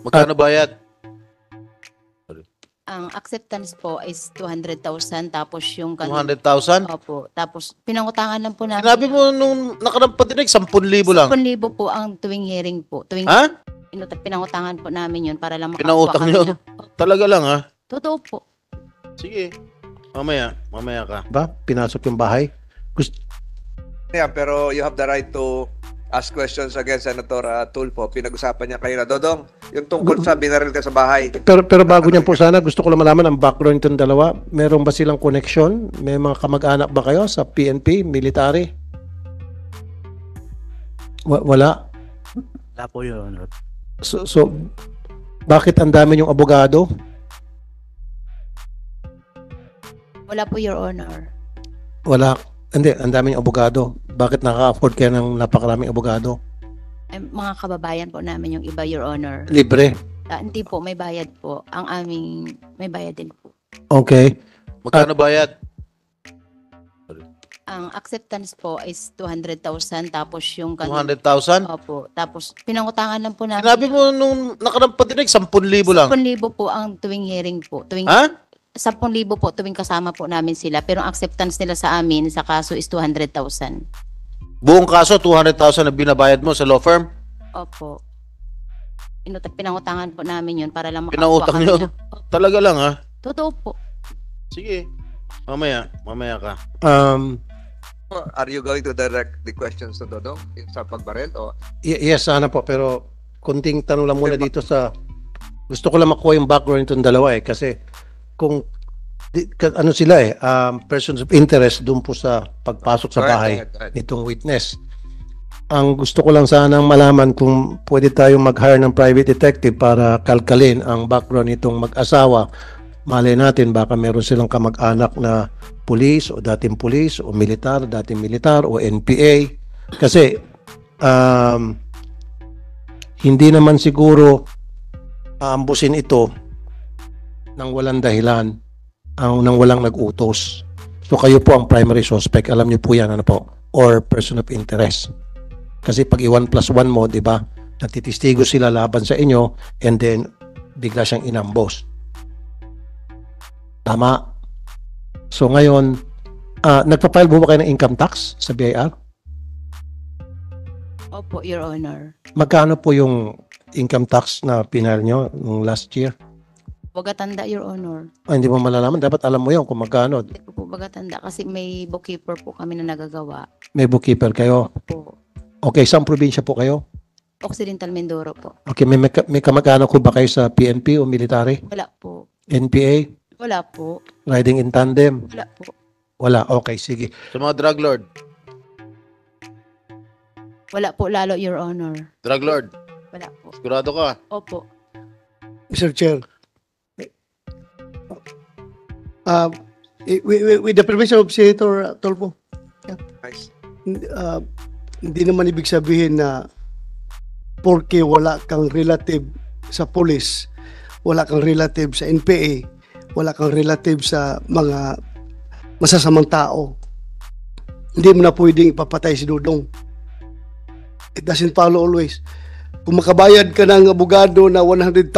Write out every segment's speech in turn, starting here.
Magkano bayad? Ang acceptance po is 200,000 tapos yung 200,000? Opo. Tapos pinangutangan lang po namin. Sinabi mo nung nakaraang patinig, 10,000 lang. 10,000 po ang tuwing hearing po. Ha? Pinangutangan po namin yun para lang Pinautang kami nyo? Talaga lang ha? Totoo po. Sige. Mamaya ka. Ba? Pinasok yung bahay. Yeah, pero you have the right to ask questions against Senator Tulfo. Pinag-usapan niya kayo na. Dodong, yung tungkol sa binaril ka sa bahay. Pero bago niyan po sana, gusto ko lang malaman ang background nitong dalawa. Meron ba silang connection? May mga kamag-anak ba kayo sa PNP, military? Wala? Wala po, Your Honor. So bakit ang dami yung abogado? Wala po, Your Honor. Wala. Hindi, ang dami yung abogado. Bakit nakaka-afford kayo ng napakaraming abogado? Ay, mga kababayan po namin yung iba, Your Honor. Libre. Hindi po, may bayad po. Ang aming, may bayad din po. Okay. Magkano bayad? Ang acceptance po is 200,000 tapos yung 200,000? Opo. Tapos pinangutangan lang po namin. Sinabi mo nung nakaraang patinig, 10,000 lang. 10,000 po ang tuwing hearing po. Ha? 10,000 po tuwing kasama po namin sila. Pero ang acceptance nila sa amin sa kaso is 200,000. Buong kaso, 200,000 na binabayad mo sa law firm? Opo. Pinangutangan po namin yun para lang Pinautang kami nyo? Talaga lang ha? Totoo po. Sige. Mamaya ka. Are you going to direct the questions to Dodong sa pagbaril? O Yes, sana po. Pero kunting tanong lang muna dito sa... Gusto ko lang makuha yung background itong dalawa kasi kung ano sila persons of interest doon po sa pagpasok sa bahay Go ahead. nitong witness. Ang gusto ko lang sanang malaman kung pwede tayong mag-hire ng private detective para kalkalin ang background nitong mag-asawa. Malay natin baka meron silang kamag-anak na pulis o dating pulis o militar, dating militar o NPA. Kasi hindi naman siguro aambusin ito nang walang dahilan, nang walang nag-utos. So kayo po ang primary suspect. Alam niyo po yan, ano po? Or person of interest. Kasi pag i-1+1 mo, di ba? Nagtitistigo sila laban sa inyo and then bigla siyang inambos. Tama. So ngayon, nagpa-file mo ba kayo ng income tax sa BIR? Opo, Your Honor. Magkano po yung income tax na pinal nyo nung last year? Bagatanda, Your Honor. Hindi mo malalaman. Dapat alam mo yun kung magkano. Hindi ko po bagatanda kasi may bookkeeper po kami na nagagawa. May bookkeeper kayo. Po. Okay, saan probinsya po kayo? Occidental Mindoro po. Okay, may kamag-anak ko ba kayo sa PNP o military? Wala po. NPA? Wala po. Riding in tandem? Wala po. Wala. Okay, sige. Sa mga drug lord? Wala po lalo, Your Honor. Drug lord? Wala po. Sigurado ka? Opo. Mr. Chair, with the permission of Senator Tolpo, nice. hindi naman ibig sabihin na porke wala kang relative sa police, wala kang relative sa NPA, wala kang relative sa mga masasamang tao, hindi mo na pwedeng ipapatay si Dudong. It doesn't follow always. Kung makabayad ka ng abogado na 100,000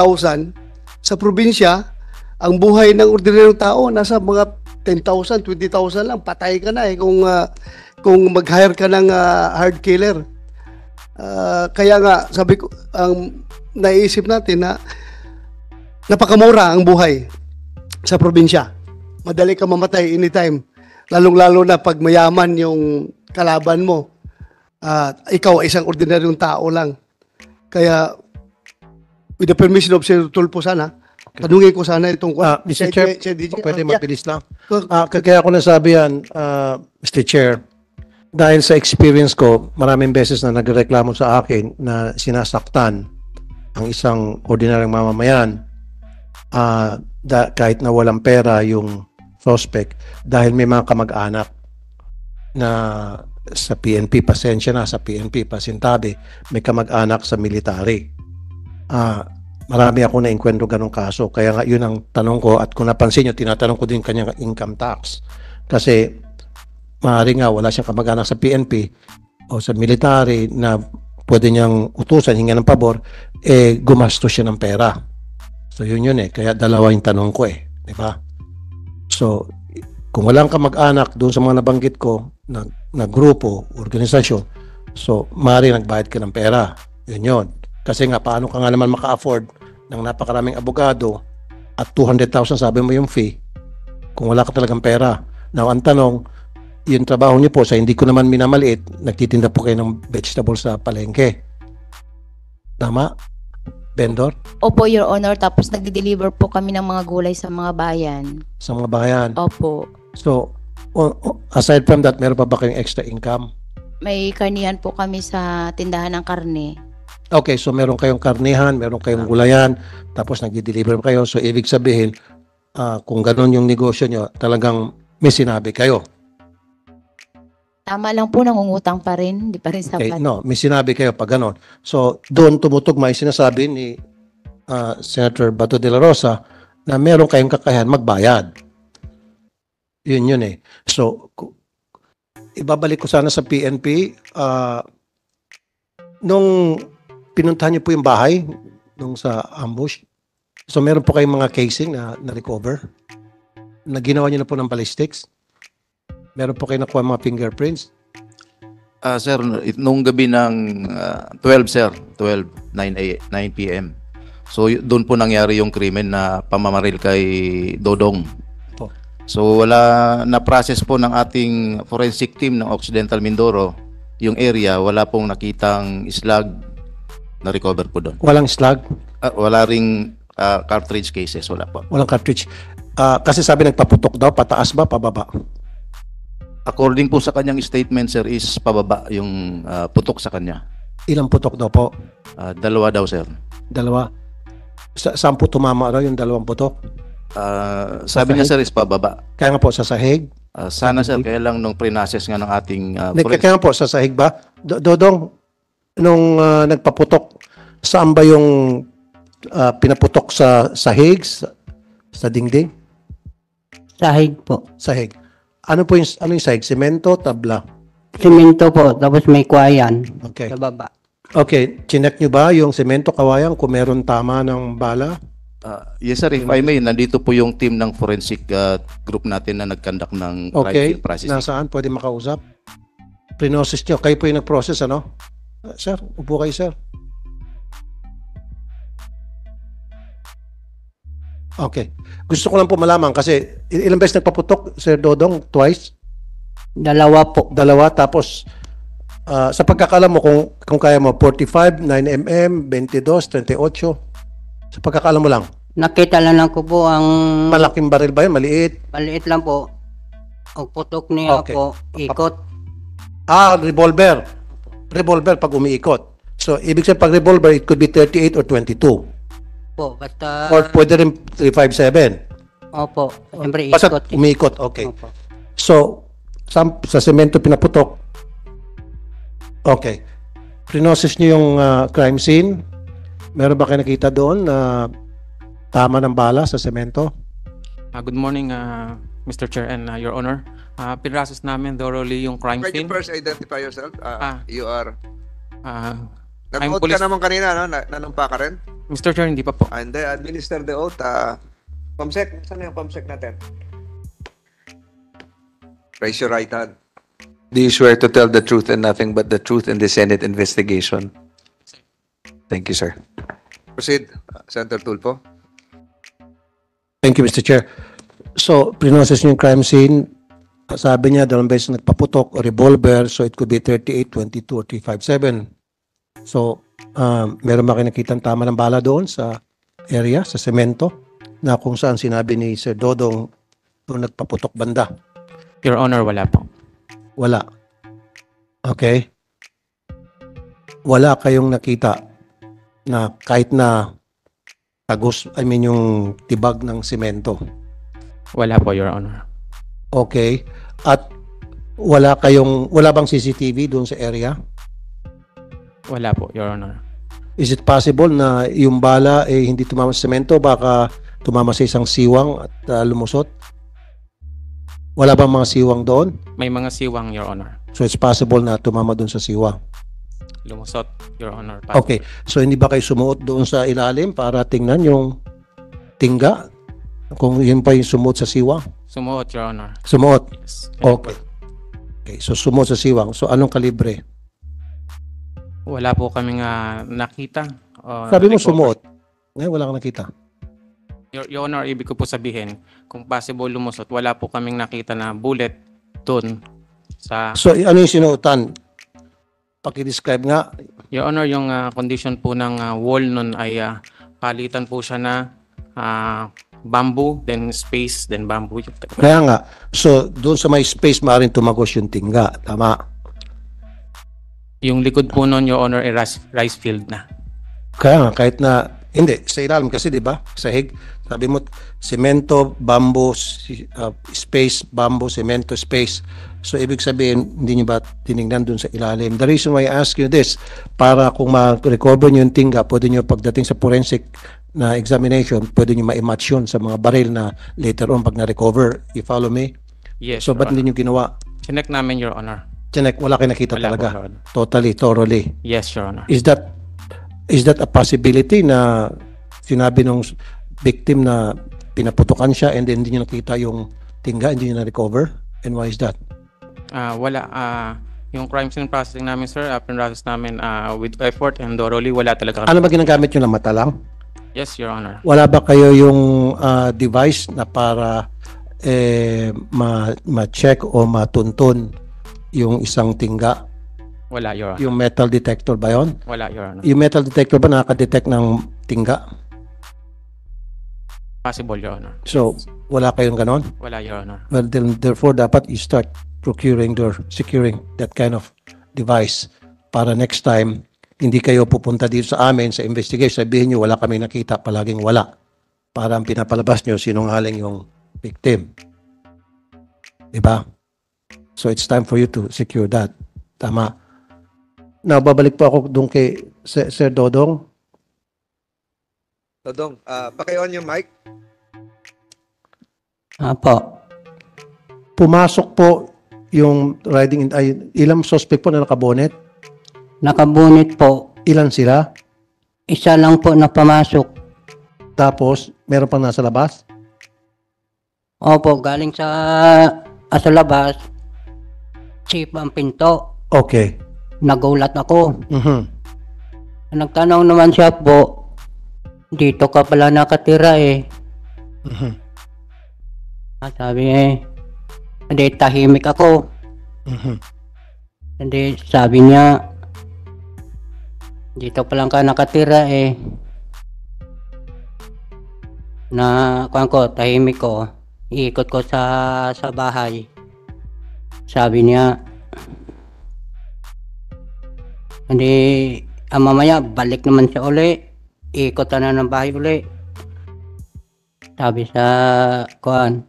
sa probinsya, ang buhay ng ordinaryong tao nasa mga 10,000, 20,000 lang, patay ka na kung mag-hire ka ng hard killer. Kaya nga sabi ko, ang naiisip natin na napakamura ang buhay sa probinsya. Madali ka mamatay anytime. Lalong-lalo na pag mayaman yung kalaban mo. Ikaw ay isang ordinaryong tao lang. Kaya with the permission of Senator Tulfo sana, tanungin ko sana itong... Mr. Chair, pwede mabilis lang. Kaya ako nasabi yan, Mr. Chair, dahil sa experience ko, maraming beses na nagreklamo sa akin na sinasaktan ang isang ordinaryong mamamayan kahit na walang pera yung suspect dahil may mga kamag-anak na sa PNP, pasensya na sa PNP, pasintabi, may kamag-anak sa military. Marami ako na-enkwentro ganong kaso. Kaya nga yun ang tanong ko at kung napansin nyo, tinatanong ko din kanyang income tax. Kasi maaari nga wala siyang kamag-anak sa PNP o sa military na pwede niyang utusan, hinga ng pabor, gumastos siya ng pera. So yun eh. Kaya dalawa yung tanong ko eh. Di ba? So, kung walang kamag-anak doon sa mga nabanggit ko na grupo, organisasyon, so maaari nagbayad ka ng pera. Yun. Kasi nga, paano ka nga naman maka-afford ng napakaraming abogado at 200,000 sabi mo yung fee kung wala ka talagang pera. Now, ang tanong, yung trabaho niyo po, sa hindi ko naman minamaliit, nagtitinda po kayo ng vegetables sa palengke. Tama? Vendor? Opo, Your Honor. Tapos nagde-deliver po kami ng mga gulay sa mga bayan. Sa mga bayan. Opo. So, aside from that, meron pa ba kayong extra income? May karnihan po kami sa tindahan ng karne. Okay, so meron kayong karnihan, meron kayong gulayan, tapos nagdi-deliver kayo. So, ibig sabihin, kung ganun yung negosyo nyo, talagang may sinabi kayo. Tama lang po, nangungutang pa rin. Hindi pa rin Okay, sapat. no, may sinabi kayo pag ganun. So, doon tumutugma yung sinasabi ni Senator Bato de la Rosa na meron kayong kakayahan magbayad. Yun eh. So, ibabalik ko sana sa PNP. Nung pinuntahan niyo po yung bahay, nung sa ambush, so meron po kayong mga casing na recover? Na ginawa niyo na po ng ballistics? Meron po kayo nakuha mga fingerprints? Sir, nung gabi ng 12, sir. 9 p.m. So, doon po nangyari yung krimen na pamamaril kay Dodong. Po. So, wala na-process po ng ating forensic team ng Occidental Mindoro yung area. Wala pong nakitang slag na recover po doon. Walang slug? Wala ring cartridge cases. Wala po. Walang cartridge. Kasi sabi nagpaputok daw, pataas ba, pababa? According po sa kanyang statement, sir, is pababa yung putok sa kanya. Ilang putok daw po? 2 daw, sir. 2. Saan po tumama raw yung 2 putok? Sabi niya, sir, is pababa. Kaya nga po sa sahig? Sana, sir, kaya lang nung pre-process nga ng ating Kaya nga po sa sahig ba? Dodong, nung nagpaputok, saan ba yung pinaputok sa sahig? Sa dingding? Sahig po. Sahig. Ano yung sahig? Semento, tabla? Simento po, tapos may kwayan Okay. sa baba. Okay, chinek nyo ba yung semento, kawayan, kung meron tama ng bala? Yes, sir, if I may, nandito po yung team ng forensic group natin na nag-conduct ng crime Okay, scene processing. nasaan? Pwede makausap? Prinosis nyo. Kayo po yung nag-process, ano? Sir, upo kayo, sir. Okay. Gusto ko lang po malaman kasi ilang beses nagpaputok, Sir Dodong? Twice? 2 po. 2, tapos sa pagkakalam mo, kung kaya mo, 45, 9mm, 22, 38. Sa pagkakalam mo lang. Nakita lang ko po ang Malaking baril ba yun? Maliit? maliit lang po. Ang putok niya Okay. po, ikot. Revolver. Revolver pag umiikot. So, ibig sabihin pag revolver, it could be 38 or 22. Po, basta, Or pwede rin 357. opo, siyempre Basta ikot. umiikot, okay. Opo. So, sa semento pinaputok. Okay. Prinosis niyo yung crime scene. Meron ba kayo nakita doon na tama ng bala sa semento? Good morning, Mr. Chair and Your Honor. Pinrasos namin thoroughly yung crime Can you scene. first identify yourself? You are... I'm Nag-oath police. ka naman kanina, no? Nanumpa ka rin? Mr. Chair, hindi pa po. And then, administer the oath. Pamsec, saan yung pamsec natin? Raise your right hand. Do you swear to tell the truth and nothing but the truth in the Senate investigation? Thank you, sir. Proceed, Senator Tulfo. Thank you, Mr. Chair. So, prinosis niyo yung crime scene. Sabi niya, 2 beses nagpaputok o revolver, so it could be 38, 22, or 357. So, meron ba kayo nakitang tama ng bala doon sa area, sa semento, na kung saan sinabi ni Sir Dodong nung nagpaputok banda? Your Honor, wala po. Wala. Okay. Wala kayong nakita na kahit na tagos, yung tibag ng semento. Wala po, Your Honor. Okay. At wala bang CCTV doon sa area? Wala po, Your Honor. Is it possible na yung bala hindi tumama sa semento, baka tumama sa isang siwang at lumusot? Wala bang mga siwang doon? May mga siwang, Your Honor. So it's possible na tumama doon sa siwang. lumusot, Your Honor. Okay. So hindi ba kayo sumuot doon sa ilalim para tingnan yung tingga? Kung yun pa yung sumuot sa siwang? Sumuot, Your Honor. Sumuot? Yes. Okay. Okay. So sumuot sa siwang. So anong kalibre? Wala po kaming nakita. Sabi mo recover. sumuot. Ngayon wala kang nakita. Your Honor, ibig ko po sabihin, kung possible lumusot, wala po kaming nakita na bullet doon sa... So ano yung sinuotan? Paki-describe nga. Your Honor, yung condition po ng wall nun ay palitan po siya na bamboo, then space, then bamboo. Kaya nga. So doon sa may space maaaring tumagos yung tingga. Tama. Yung likod po nun, Your Honor, ay rice field na. Kaya nga, kahit na, hindi, sa ilalim kasi, di ba? Sahig, sabi mo, semento, bamboo, space, bamboo, semento, space. So, ibig sabihin, hindi nyo ba tinignan dun sa ilalim? The reason why I ask you this, para kung ma-recover nyo yung tingga, pwede nyo pagdating sa forensic na examination, pwede nyo ma-match yun sa mga baril na later on pag na-recover. You follow me? Yes, So, Your ba't Honor. hindi nyo ginawa? Chinek namin, Your Honor. Chinek, wala kayo nakita Wala talaga. po, Your Honor. Totally, thoroughly. Yes, Your Honor. Is that a possibility na sinabi nung victim na pinaputukan siya and then hindi niya nakita yung tingga, hindi niya na-recover? And why is that? Wala. Yung crime scene processing namin, sir, pinrasos namin with effort and thoroughly, wala talaga. Ano ba ginagamit nyo na mata lang? Yes, Your Honor. Wala ba kayo yung device na para ma-check o matuntun yung isang tingga? Wala, Your Honor. Yung metal detector ba yun? Wala, Your Honor. Yung metal detector ba nakaka-detect ng tingga? Possible, Your Honor. So, wala kayong ganon? Wala, Your Honor. Well, then, therefore, dapat you start procuring or securing that kind of device para next time, hindi kayo pupunta dito sa amin sa investigation, sabihin nyo, wala kami nakita, palaging wala. Para ang pinapalabas nyo, sinungaling yung victim. Diba? So, it's time for you to secure that. Tama. Now, babalik po ako doon kay Sir Dodong. Dodong, paki-on yung mic. Apo. Pumasok po yung riding in, ilang suspect po na nakabonet? Nakabunit po. Ilan sila? Isa lang po na pamasok. Tapos, meron pang nasa labas? Opo, galing sa labas. Chip ang pinto. Okay. Nagulat ako. Mhm. Nagtanong naman siya po, dito ka pala nakatira eh. Mhm. Sabi hindi tahimik ako. Mhm. Hindi, sabi niya, dito pa lang ka nakatira eh. Na, kuwan ko, tahimik ko. Iikot ko sa bahay. Sabi niya, hindi, mamaya, balik naman siya uli. Iikot na ng bahay uli. Sabi sa, kuwan.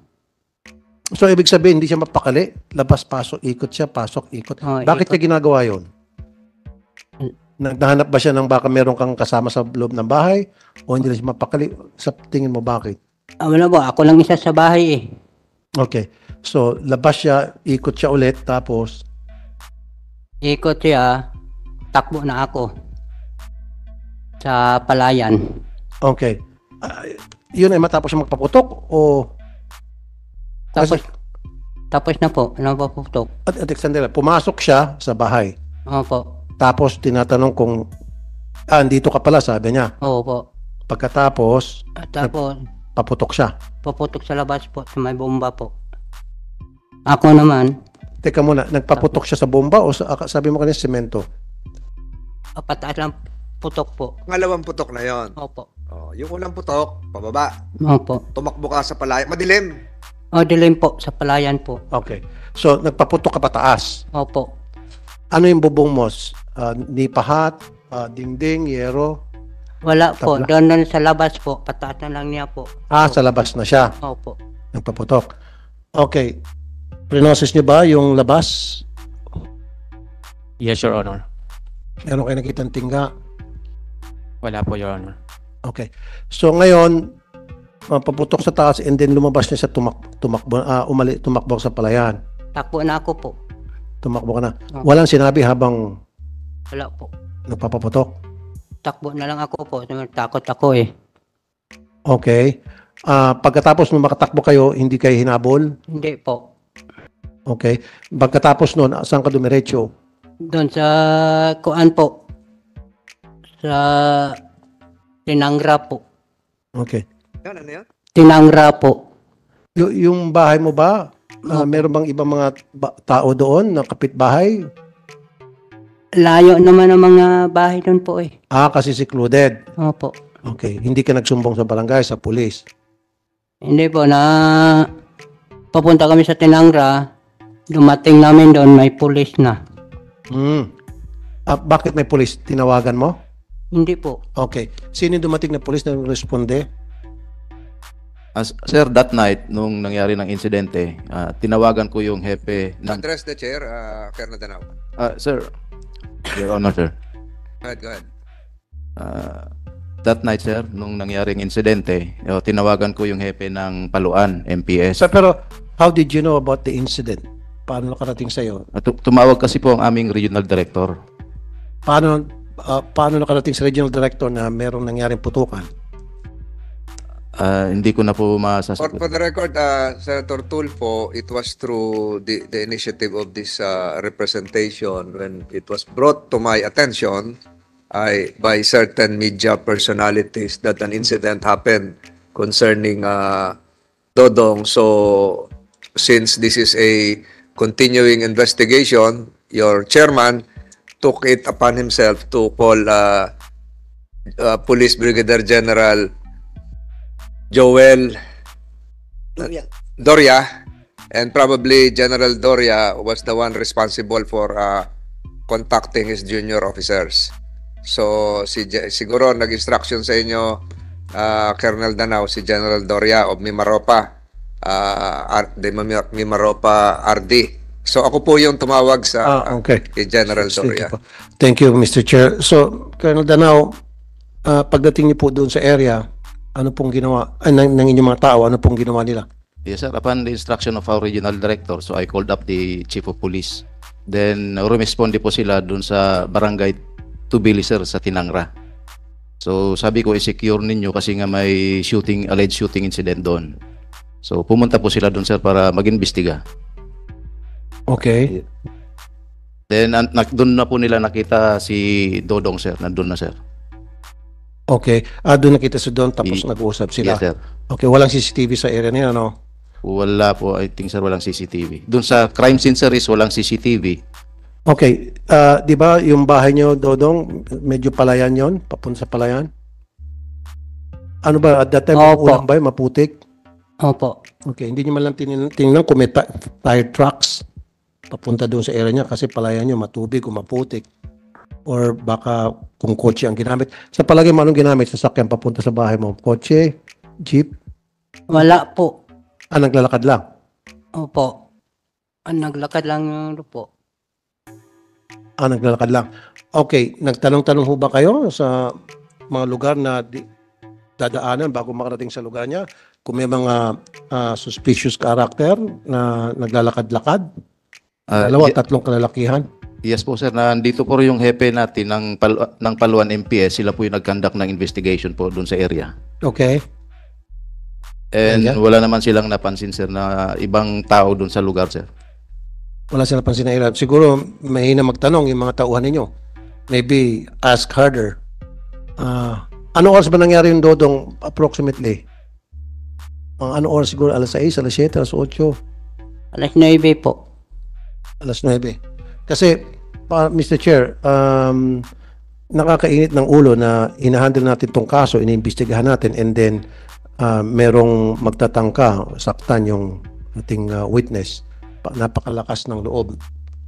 So, ibig sabihin, hindi siya mapakali? Labas, pasok, ikot siya, pasok, ikot. Oh, Bakit ikot. niya ginagawa yun? Naghahanap ba siya ng baka meron kang kasama sa loob ng bahay? O hindi na siya mapakali? Sa tingin mo, bakit? Wala po, ako lang isa sa bahay eh. Okay. So, labas siya, ikot siya ulit, tapos, Ikot siya, takbo na ako. Sa palayan. okay. Yun ay matapos siya magpaputok? O, Tapos na po, napaputok. at Alexander, pumasok siya sa bahay. Opo, Tapos, tinatanong kung, andito ka pala, sabi niya. opo. Pagkatapos, Tapos, paputok siya. paputok sa labas po, sa may bomba po. Ako naman, Teka muna, nagpaputok siya sa bomba o sabi mo kanina semento? pataas lang putok po. Pangalawang putok na yon. Opo, Oh, yung unang putok, pababa. opo. Tumakbo ka sa palayan. Madilim. O, dilim po, sa palayan po. Okay. So, nagpaputok ka pataas. Opo. Ano yung bubong mo? Nipahat, dingding, yero? Wala po, Tabla. doon sa labas po, pataas na lang niya po. Sa labas na siya. Opo. Nagpaputok. Okay. Prinosis niyo ba yung labas? Yes, Your Honor. Meron kayo nakitang tingga? Wala po, Your Honor. Okay. So, ngayon, paputok sa taas and then lumabas niya sa tumakbo sa palayan. Takbo na ako po. Tumakbo ka na. Oh. Walang sinabi habang Wala po. Napapaputok? Takbo na lang ako po. Takot ako eh. Okay. Pagkatapos nung makatakbo kayo, hindi kayo hinabol? Hindi po. Okay. Pagkatapos nun, saan ka dumiretso? Doon sa kuan po. Sa Tinangra po. Okay. Yan, ano yan? Tinangra po. Yung bahay mo ba, meron bang ibang mga tao doon na kapitbahay? Layo naman ang mga bahay doon po eh. Kasi secluded. Opo. Okay. Hindi ka nagsumbong sa barangay, sa pulis. Hindi po na papunta kami sa Tinangra. Dumating namin doon, may pulis na. Bakit may pulis? Tinawagan mo? Hindi po. Okay. Sino yung dumating na pulis na responde? Sir, that night, nung nangyari ng insidente, tinawagan ko yung hepe ng... Address the chair, Colonel Danao. Sir, Your Honor, sir. Go ahead. That night, sir, nung nangyaring insidente, tinawagan ko yung hepe ng Paluan, MPS. Pero how did you know about the incident? Paano nakarating sa'yo? Tumawag kasi po ang aming regional director. Paano nakarating sa regional director na merong nangyaring putukan? Hindi ko na po masasagot. For the record, Senator Tulfo, it was through the initiative of this representation when it was brought to my attention by certain media personalities that an incident happened concerning Dodong. So, since this is a continuing investigation, your chairman took it upon himself to call Police Brigadier General Joel Doria, and probably General Doria was the one responsible for contacting his junior officers. So siguro nag-instruction sa inyo Colonel Danao si General Doria of Mimaropa, Mimaropa RD. So ako po yung tumawag sa kay General Doria. Thank you, Mr. Chair. So, Colonel Danao, pagdating niyo po doon sa area, ano pong ginawa ng inyong mga tao? Ano pong ginawa nila? Yes, sir. Upon the instruction of our regional director, so I called up the chief of police. Then, rumisponde po sila dun sa barangay Tubili, sir, sa Tinangra. So, sabi ko, i-secure ninyo kasi nga may alleged shooting incident doon. So, pumunta po sila dun, sir, para mag-imbestiga. Okay. Then, doon na po nila nakita si Dodong, sir. Nandun na, sir. Okay. Doon nakita si Don tapos nag-uusap sila. Yes, sir. Okay, walang CCTV sa area niya, no? Wala po. I think, sir, walang CCTV. Doon sa crime scene, sir, is walang CCTV. Okay. Di ba yung bahay niyo, Dodong, medyo palayan yon, papunta sa palayan? Ano ba, at that time, ulang ba yun, maputik? Opo. Okay, hindi niyo man lang tingnan kung may tire trucks papunta doon sa area niya kasi palayan niyo matubig o maputik. Or baka kung kotse ang ginamit. Sa palagay mo, anong ginamit? Sasakyan papunta sa bahay mo? Kotse? Jeep? Wala po. Naglalakad lang? Opo. Naglakad lang yung po. Naglalakad lang. Okay, nagtanong-tanong ho ba kayo sa mga lugar na dadaanan bago makarating sa lugar niya? Kung may mga suspicious character na naglalakad-lakad? Tatlong kalalakihan? Yes po, sir. Nandito po yung hepe natin ng Paluan MPS. Sila po yung nag-conduct ng investigation po doon sa area. Okay. And wala naman silang napansin, sir, na ibang tao doon sa lugar, sir. Wala silang napansin na ilan. Siguro, mahina magtanong yung mga tauhan ninyo. Maybe ask harder. Ano oras ba nangyari yung Dodong approximately? Ano oras siguro? Alas 6, alas 7, alas 8? Alas 9 po. Alas 9. Kasi, Mr. Chair, nakakainit ng ulo na inahandle natin tong kaso, iniimbestigahan natin, and then merong magtatangka, saktan yung ating witness. Napakalakas ng loob,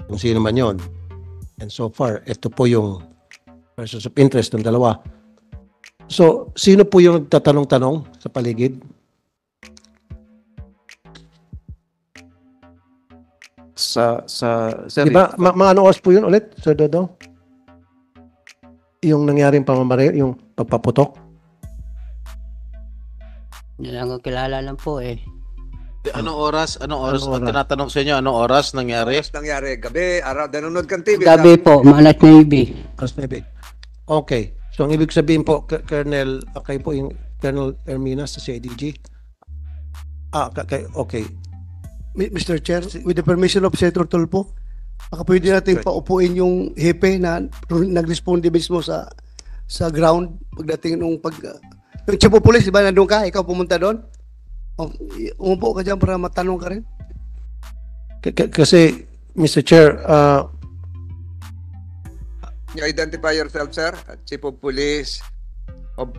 kung sino man yon. And so far, ito po yung persons of interest ng dalawa. So, sino po yung nagtatanong-tanong sa paligid? Sir, diba, mga ano oras po yun ulit, Sir Dodong? Yung nangyaring pamamaril, yung pagpaputok? Hindi lang ko kilala lang po eh. Anong oras? Tinatanong sa inyo, anong oras nangyari? Gabi, araw, nanonood kang TV. Gabi po, alas 9. Alas 9. Okay. So, ang ibig sabihin po, Colonel, kayo po yung Colonel Erminas sa CIDG? Okay. Mr. Chair, with the permission of Senator Tulfo, baka pwede natin paupuin yung hepe na nag-responde mismo sa ground pagdating nung yung chief of police, di ba, nandun ka? Ikaw pumunta doon? Umupo ka dyan para matanong ka rin? Kasi, Mr. Chair, You identify yourself, sir? Chief of Police of